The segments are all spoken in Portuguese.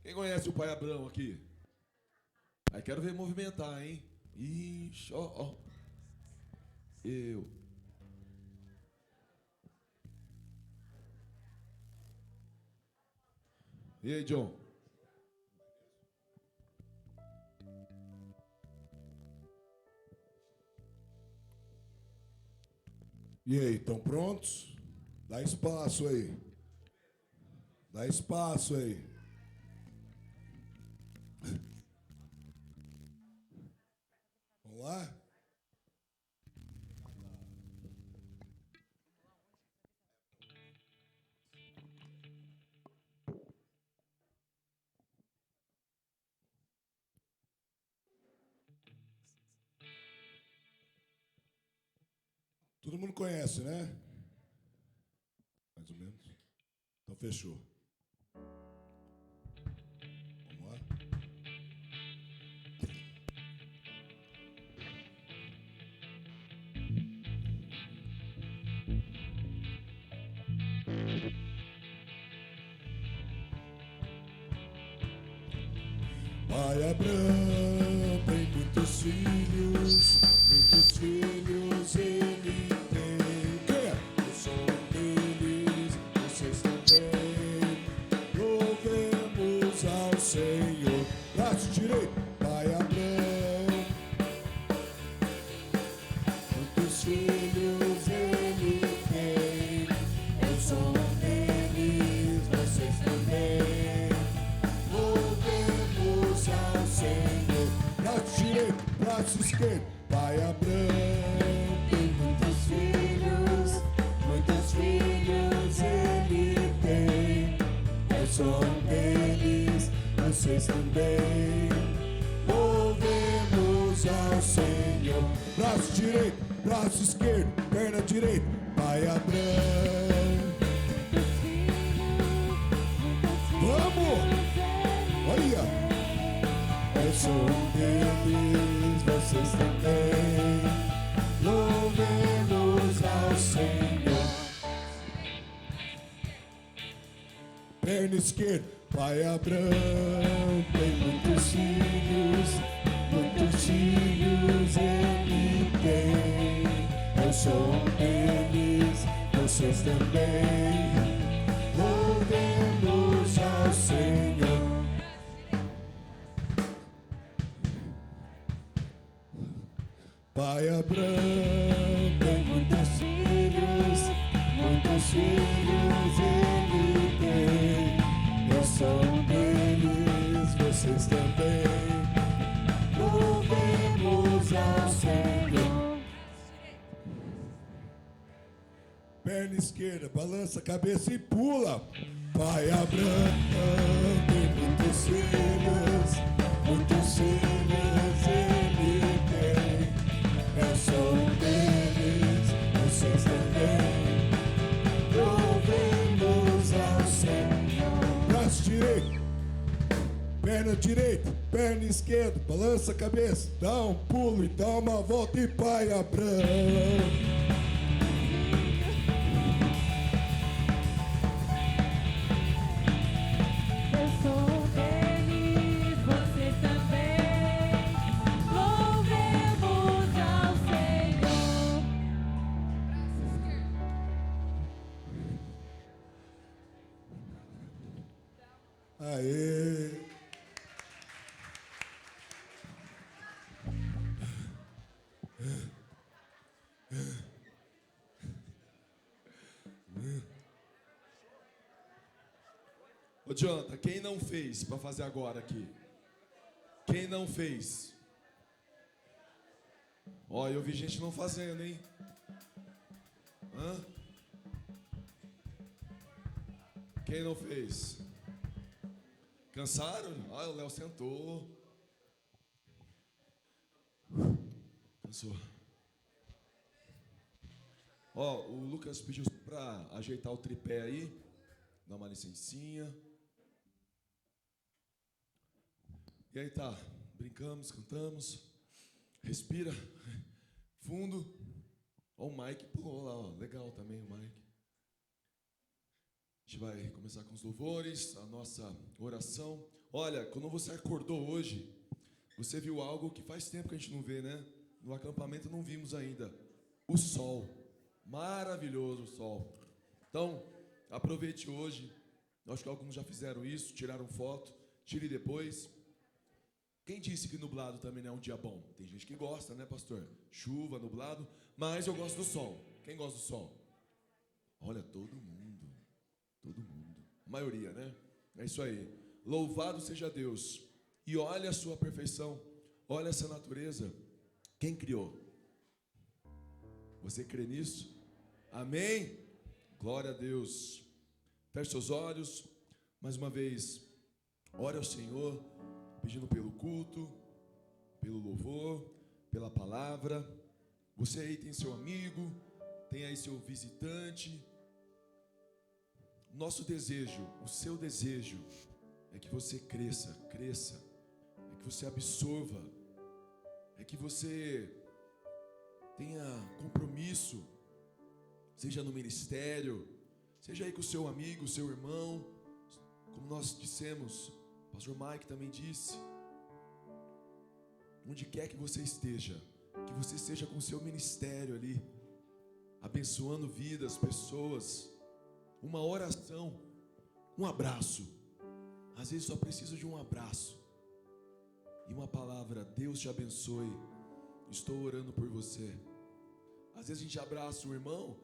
Quem conhece o Pai Abrão aqui? Aí quero ver movimentar, hein? Ixi, ó, ó. Eu. E aí, John? E aí, estão prontos? Dá espaço aí. Dá espaço aí. Vamos lá? Todo mundo conhece, né? Mais ou menos. Então fechou. Vamos lá? Pai Abrão tem muitos filhos ele tem. Quem é? Eu sou um deles, vocês também. Louvemos ao Senhor. Braço direito, Pai Abrão. Muitos filhos ele tem. Eu sou um deles, vocês também. Louvemos ao Senhor. Braço direito, braço esquerdo, Pai Abrão tem muitos filhos ele tem. Eu sou um deles, vocês também. Louvemos ao Senhor. Braço direito, braço esquerdo, perna direita, Pai Abrão. Vamos! Olha! Eu sou um deles, vocês também. Louvemos ao Senhor. Perna esquerda, Pai Abrão tem muitos filhos ele tem. Eu sou um deles, vocês também. Louvemos ao Senhor. Pai Abrão tem muitos filhos ele tem. Eu sou um deles, vocês também. Louvemos ao Senhor. Perna esquerda, balança a cabeça e pula. Pai Abrão tem muitos filhos ele tem. Eu sou um deles, vocês também. Louvemos ao Senhor. Braço direito, perna direita, perna esquerda, balança a cabeça, dá um pulo e dá uma volta e Pai Abrão. Aê! Ô, Jonathan, quem não fez para fazer agora aqui? Quem não fez? Ó, eu vi gente não fazendo, hein? Hã? Quem não fez? Cansaram? Ah, o Léo sentou. Cansou. Ó, o Lucas pediu para ajeitar o tripé aí. Dá uma licencinha. E aí tá, brincamos, cantamos. Respira. Fundo. Ó, o Mike pulou lá, ó. Legal também o Mike. A gente vai começar com os louvores, a nossa oração. Olha, quando você acordou hoje, você viu algo que faz tempo que a gente não vê, né? No acampamento não vimos ainda. O sol. Maravilhoso o sol. Então, aproveite hoje. Eu acho que alguns já fizeram isso, tiraram foto. Tire depois. Quem disse que nublado também não é um dia bom? Tem gente que gosta, né, pastor? Chuva, nublado. Mas eu gosto do sol. Quem gosta do sol? Olha, todo mundo. Todo mundo. A maioria, né? É isso aí. Louvado seja Deus. E olha a sua perfeição. Olha essa natureza. Quem criou? Você crê nisso? Amém? Glória a Deus. Feche seus olhos. Mais uma vez, ore ao Senhor, pedindo pelo culto, pelo louvor, pela palavra. Você aí tem seu amigo, tem aí seu visitante. Nosso desejo, o seu desejo, é que você cresça, é que você absorva, é que você tenha compromisso, seja no ministério, seja aí com o seu amigo, seu irmão, como nós dissemos, o pastor Mike também disse, onde quer que você esteja, que você seja com o seu ministério ali, abençoando vidas, pessoas, uma oração, um abraço. Às vezes só preciso de um abraço e uma palavra: Deus te abençoe, estou orando por você. Às vezes a gente abraça o irmão,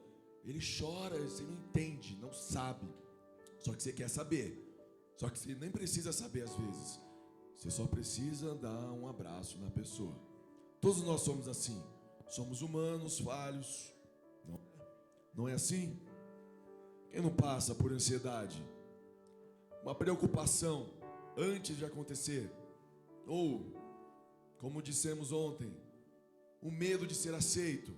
ele chora, você não entende, não sabe, só que você quer saber, só que você nem precisa saber às vezes, você só precisa dar um abraço na pessoa. Todos nós somos assim, somos humanos, falhos, não é assim? Quem não passa por ansiedade, uma preocupação antes de acontecer, ou, como dissemos ontem, o medo de ser aceito?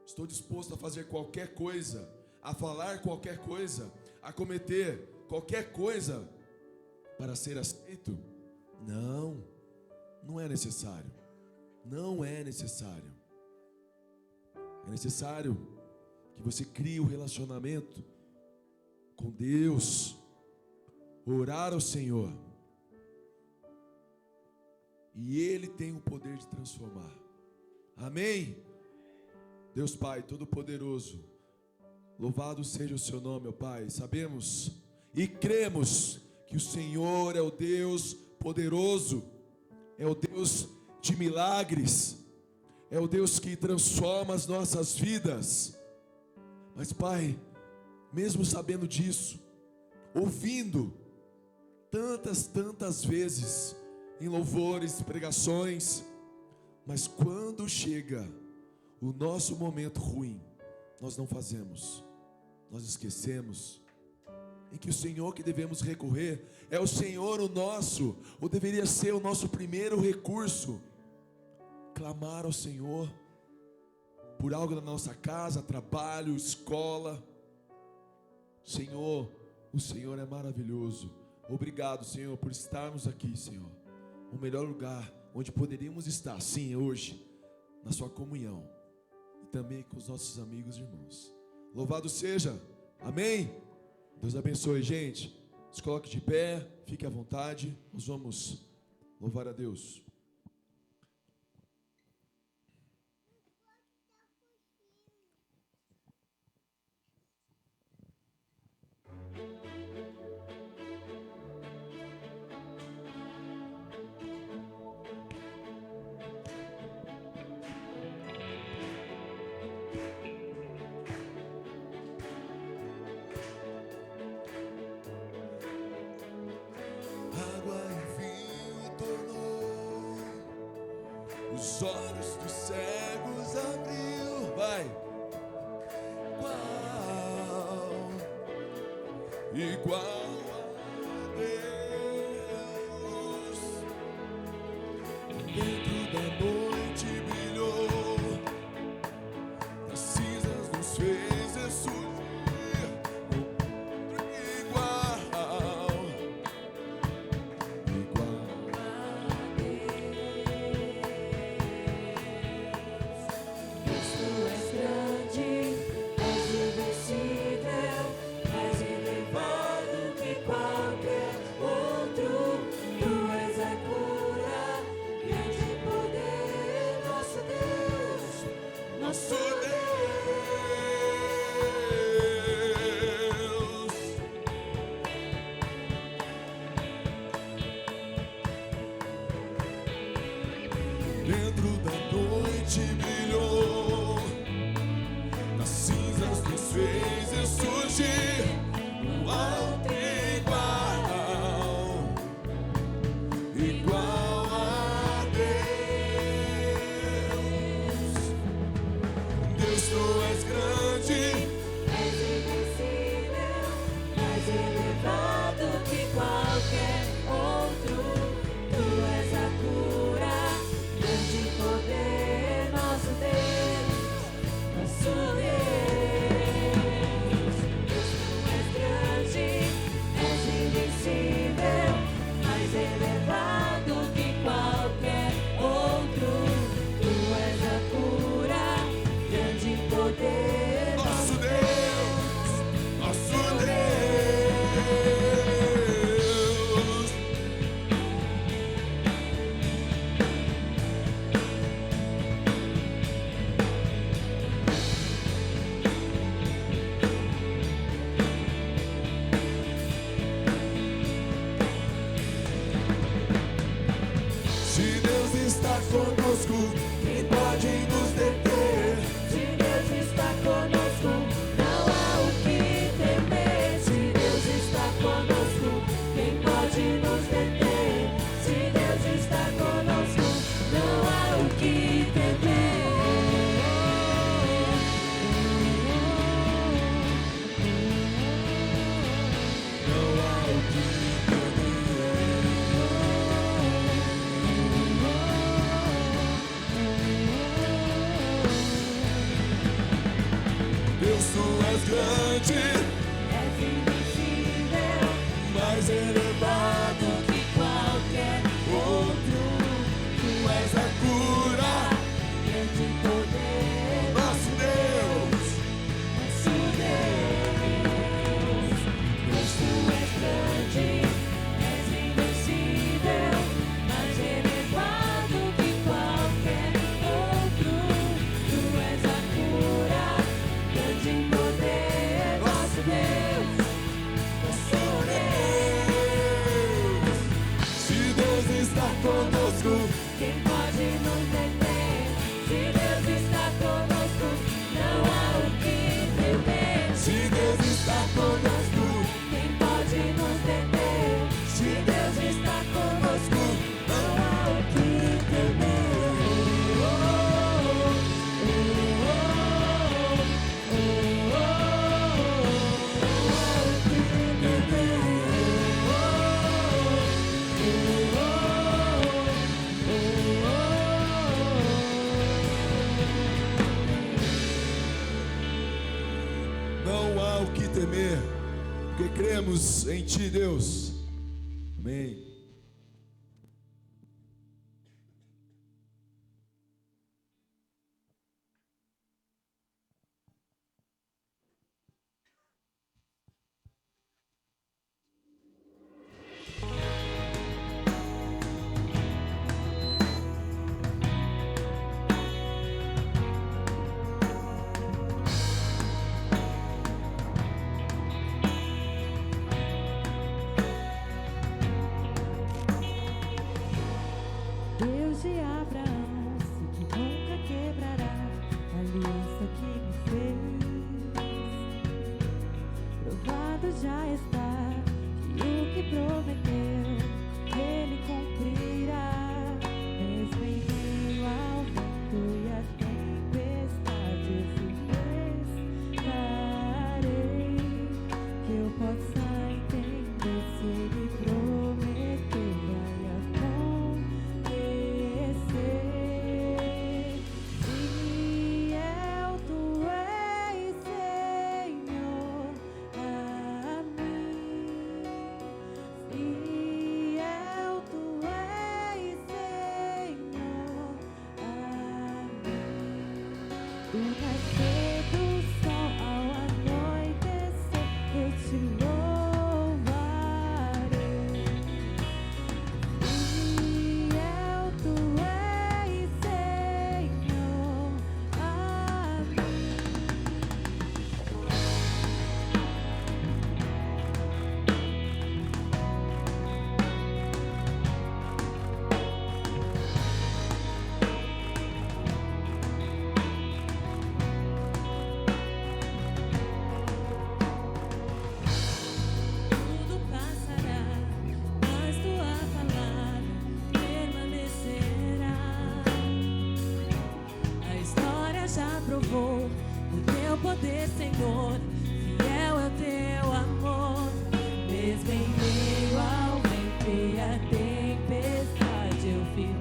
Estou disposto a fazer qualquer coisa, a falar qualquer coisa, a cometer qualquer coisa para ser aceito? Não, não é necessário. Não é necessário. É necessário que você crie um relacionamento com Deus, orar ao Senhor, e Ele tem o poder de transformar. Amém? Deus Pai Todo-Poderoso, louvado seja o seu nome, ó Pai. Sabemos e cremos que o Senhor é o Deus poderoso, é o Deus de milagres, é o Deus que transforma as nossas vidas. Mas Pai, mesmo sabendo disso, ouvindo tantas vezes em louvores, pregações, mas quando chega o nosso momento ruim, nós não fazemos, nós esquecemos em que o Senhor que devemos recorrer é o Senhor o nosso, ou deveria ser o nosso primeiro recurso, clamar ao Senhor por algo na nossa casa, trabalho, escola. Senhor, o Senhor é maravilhoso. Obrigado, Senhor, por estarmos aqui, Senhor. O melhor lugar onde poderíamos estar, sim, hoje, na sua comunhão e também com os nossos amigos e irmãos. Louvado seja, amém? Deus abençoe, gente. Se coloque de pé, fique à vontade. Nós vamos louvar a Deus. Os olhos dos cegos abriu, vai. Igual a Deus, dentro da noite brilhou, das cinzas nos fez ressurgir, igual a Deus. Tu és grande, és invencível, és elevado. dentro da noite brilhou, das cinzas nos fez ressurgir um alto igual a Deus. Deus, tu és grande, és invencível, mais elevado que qualquer outro. Tu és a cura, grande poder, nosso Deus, nosso Deus. Deus, tu és grande, és invencível, mais elevado que qualquer outro. Tu és a cura, grande poder, nosso Deus, nosso Deus. Se Deus está conosco, quem pode nos deter? Se Deus está conosco, não há o que temer. Se Deus está conosco, quem pode nos deter? Se Deus está conosco, não há o que temer. Não há o que Deus, tu és grande, És invencível, mais elevado que qualquer outro. Tu és a cura, grande poder, nosso Deus. nosso Deus. Deus, tu és grande, és invencível, mais elevado que qualquer outro. Tu és a cura, grande poder, nosso Deus, nosso Deus. Se Deus está conosco, Quem pode nos deter? Se Deus está conosco, não há o que temer. se Deus está conosco, Quem pode nos deter? Se Deus está conosco, não há o que temer. não há o que temer, porque cremos em Ti, Deus. Amém. Deus de Abraão, sei que nunca quebrará a aliança que me fez. Provado já está que o que prometeu, Ele cumprirá. Mesmo em meio ao vento e às tempestades, estarei. Que eu possa entender se Ele prometeu, vai acontecer. Fiel tu és, Senhor, a mim. Fiel tu és, Senhor, a mim. Do nascer do sol ao anoitecer, eu te louvarei. Fiel tu és, Senhor, a mim. teu poder, Senhor, fiel é o teu amor. Mesmo em meio ao vento e à tempestade, eu firme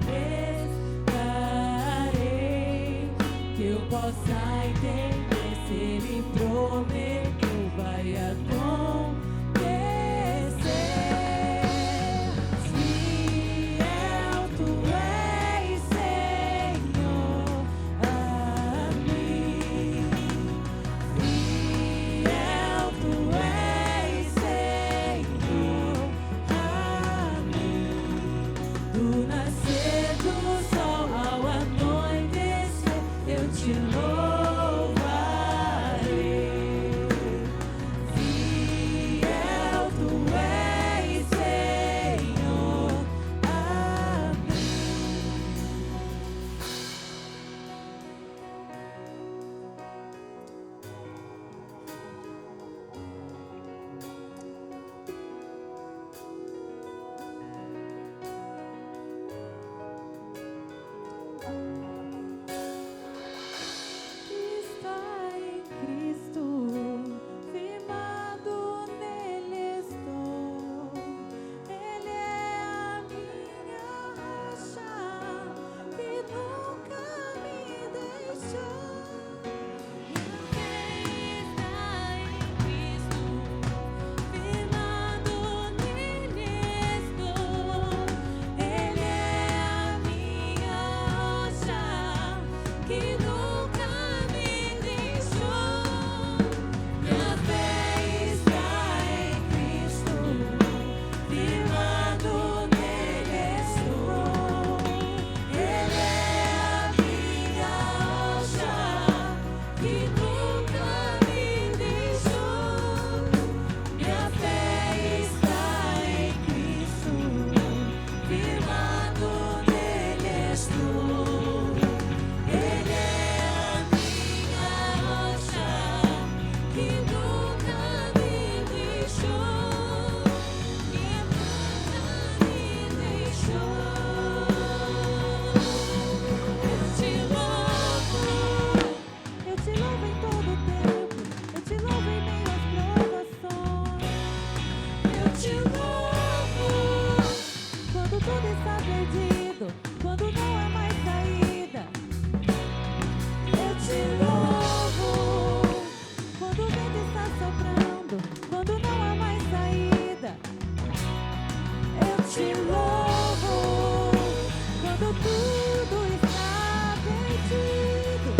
estarei. Que eu possa entender, se Ele prometeu, vai acontecer. Fiel tu és, Senhor, a mim. Fiel tu és, Senhor, a mim. Do nascer do sol ao anoitecer, eu te louvarei. Fiel tu és, Senhor, a mim. Está em Cristo, firmado nele estou. Ele é a minha rocha, que nunca me deixou. Minha fé está em Cristo, firmado nele estou. Ele é a minha rocha, que nunca me deixou. Minha fé está em Cristo, firmado nele estou. Ele é a minha rocha, que nunca me deixou. Minha fé está em Cristo, firmado nele estou. Ele é a minha rocha, que nunca me deixou. Minha nunca me deixou. Eu te louvo em todo tempo, eu te louvo em meio às provações. Eu te louvo quando tudo está perdido, quando não há mais saída. Eu te louvo quando o vento está soprando, quando não há mais saída. Eu te louvo quando tudo está perdido.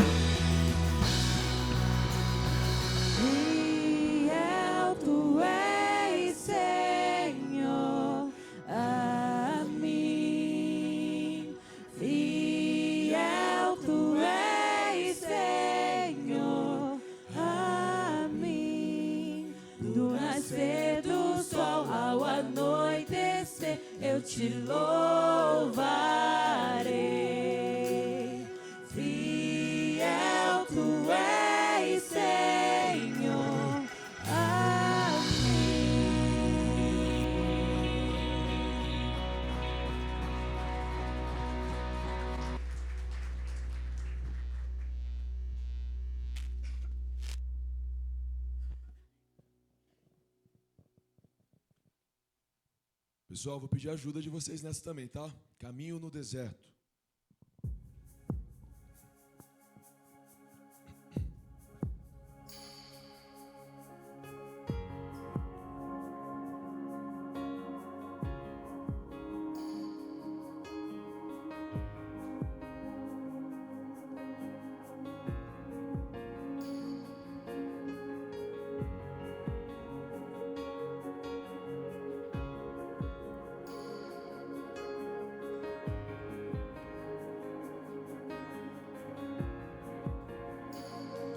Fiel tu és, Senhor, a mim. Fiel tu és, Senhor, a mim. Do nascer do sol ao anoitecer, eu te louvarei. Fiel tu és, Senhor, a mim. Pessoal, vou pedir a ajuda de vocês nessa também, tá? Caminho no deserto.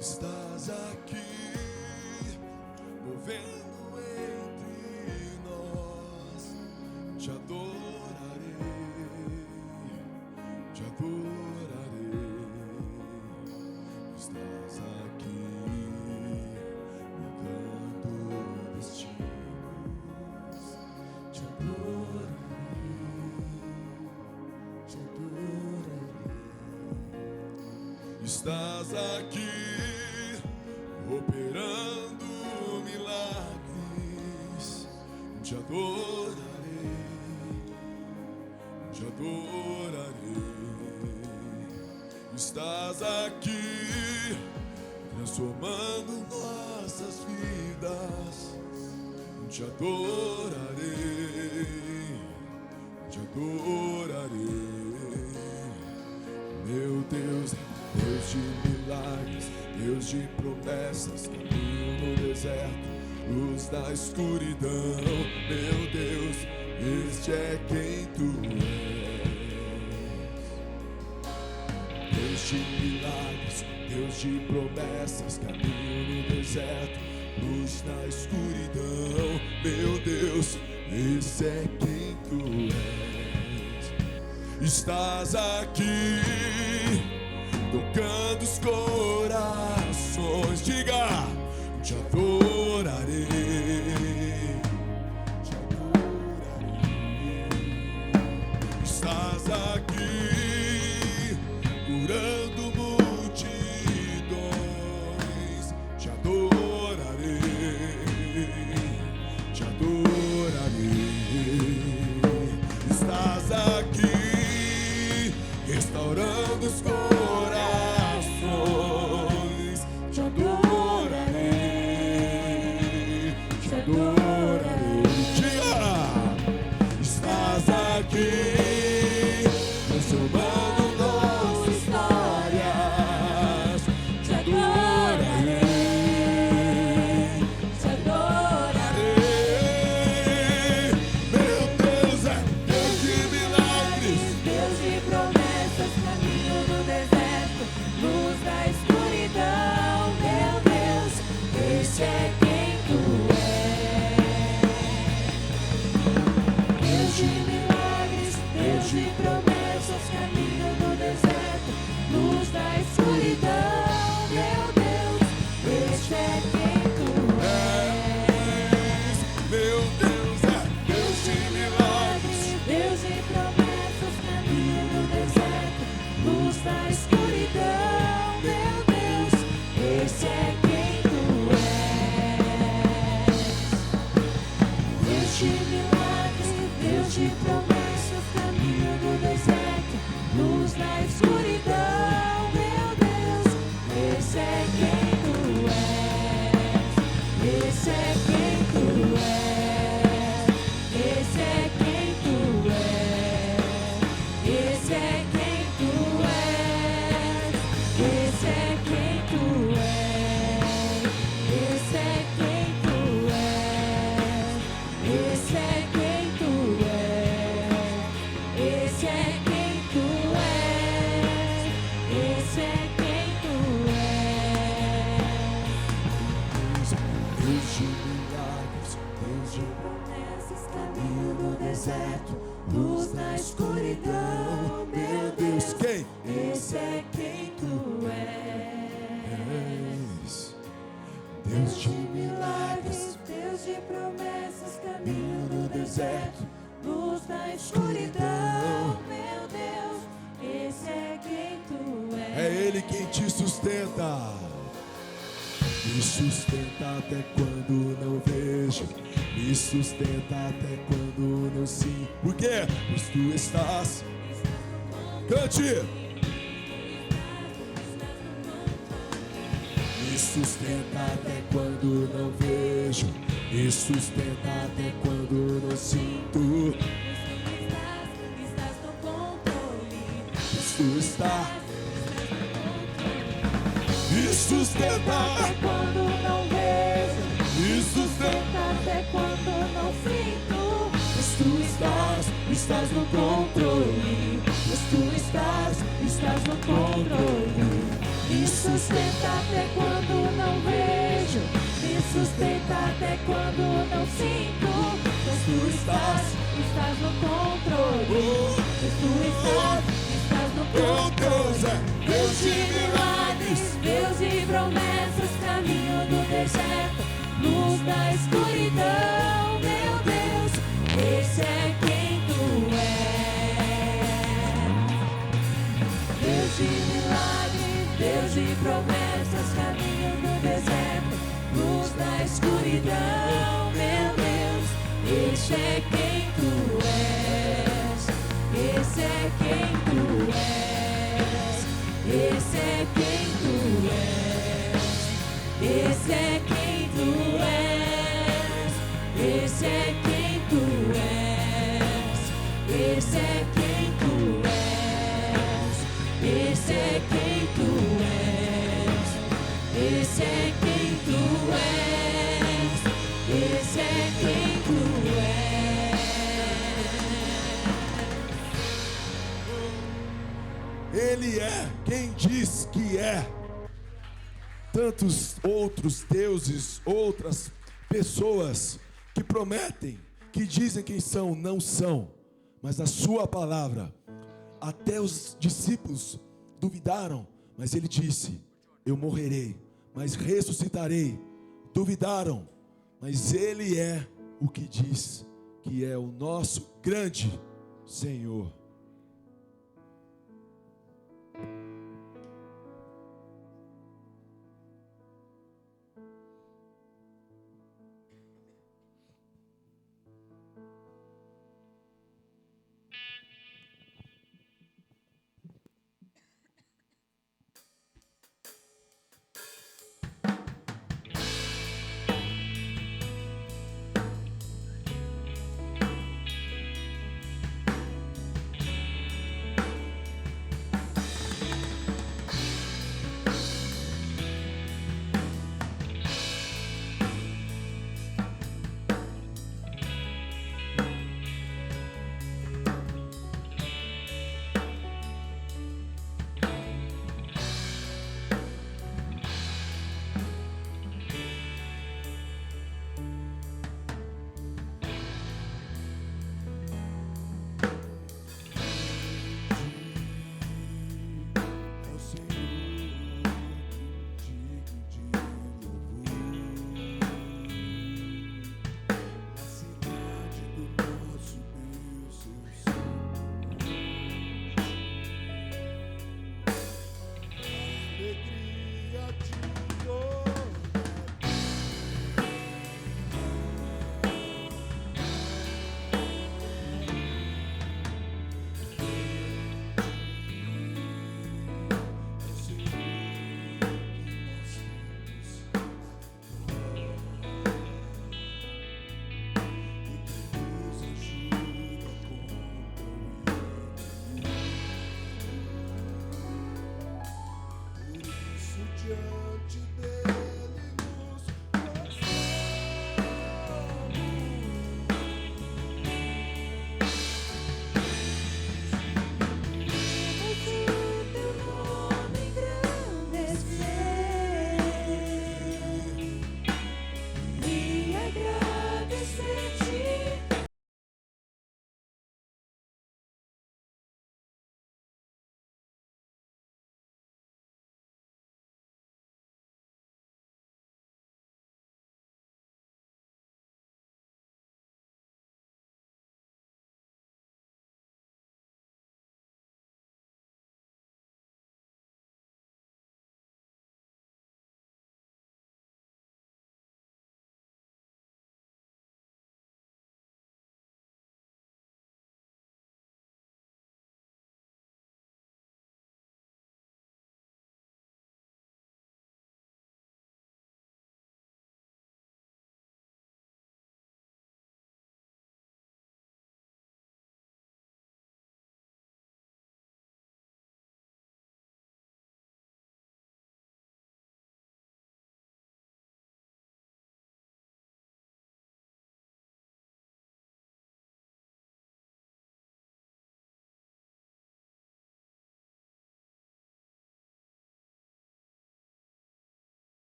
Estás aqui, movendo entre nós. Te adorarei, te adorarei. Estás aqui, mudando destinos. Te adorarei, te adorarei. Estás aqui, operando milagres. Te adorarei, te adorarei. Estás aqui, transformando nossas vidas. Te adorarei, te adorarei. Meu Deus, Deus de milagres, Deus de promessas, caminho no deserto, luz na escuridão. Meu Deus, este é quem tu és. Deus de milagres, Deus de promessas, caminho no deserto, luz na escuridão. Meu Deus, esse é quem tu és. Estás aqui, tocando os corações. Diga, te adorarei, te adorarei. Estás aqui, curando multidões. Te adorarei, te adorarei. Estás aqui, restaurando os corações. Te adorarei, te adorarei. Diga, estás aqui, transformando nossas histórias. Te adorarei, te adorarei. meu Deus é Deus de milagres, Deus de promessas, caminho no deserto, luz na escuridão. Meu Deus, esse é quem tu és. Deus de milagres, Deus de promessas, caminho no deserto, luz na escuridão. Meu Deus, esse é quem tu és. meu Deus é Deus de milagres. Deus de promessas, caminho no deserto, luz na escuridão. Meu Deus, esse é quem tu és. Deus de milagres, Deus de promessas, caminho no deserto, luz na escuridão. Meu Deus, esse é quem tu és. Esse é quem tu és. Esse é quem tu és. Esse é quem tu és. Esse é quem tu és. Esse é quem tu és. Esse é quem tu és. Esse é quem tu és. Esse é quem tu és. Deus de milagres, Deus de Promessas, caminho no deserto, luz na escuridão. Meu Deus, quem? esse é quem tu és. Deus de Milagres, Deus de promessas, caminho no deserto, luz na escuridão. Meu Deus, esse é quem tu és. é Ele quem te sustenta. Me sustenta até quando não vejo, me sustenta até quando não sinto. Por quê? Pois tu estás. Cante! Me sustenta até quando não vejo, me sustenta até quando não sinto. Estás no controle. Pois tu estás. Me sustenta, Até quando não vejo, me sustenta. até quando não sinto. Pois tu estás no controle. Pois tu estás no controle. Me sustenta até quando não vejo, me sustenta até quando não sinto. Pois tu estás no controle. Pois tu estás no Meu controle. Deus é Deus de milagres, Deus de promessas, caminho do deserto, luz da escuridão. Meu Deus, esse é quem tu és. Deus de milagres, Deus de promessas, caminho do deserto, escuridão, meu Deus, esse é quem tu és, esse é quem tu és, esse é quem tu és, esse é quem tu és, esse é quem tu és, esse é quem tu és, esse é quem tu és, esse é quem tu és, esse é quem tu és. Ele é quem diz que é. Tantos outros deuses, outras pessoas que prometem, que dizem quem são, não são. Mas a sua palavra, até os discípulos duvidaram, mas ele disse: eu morrerei, mas ressuscitarei. Duvidaram, mas ele é o que diz que é o nosso grande Senhor.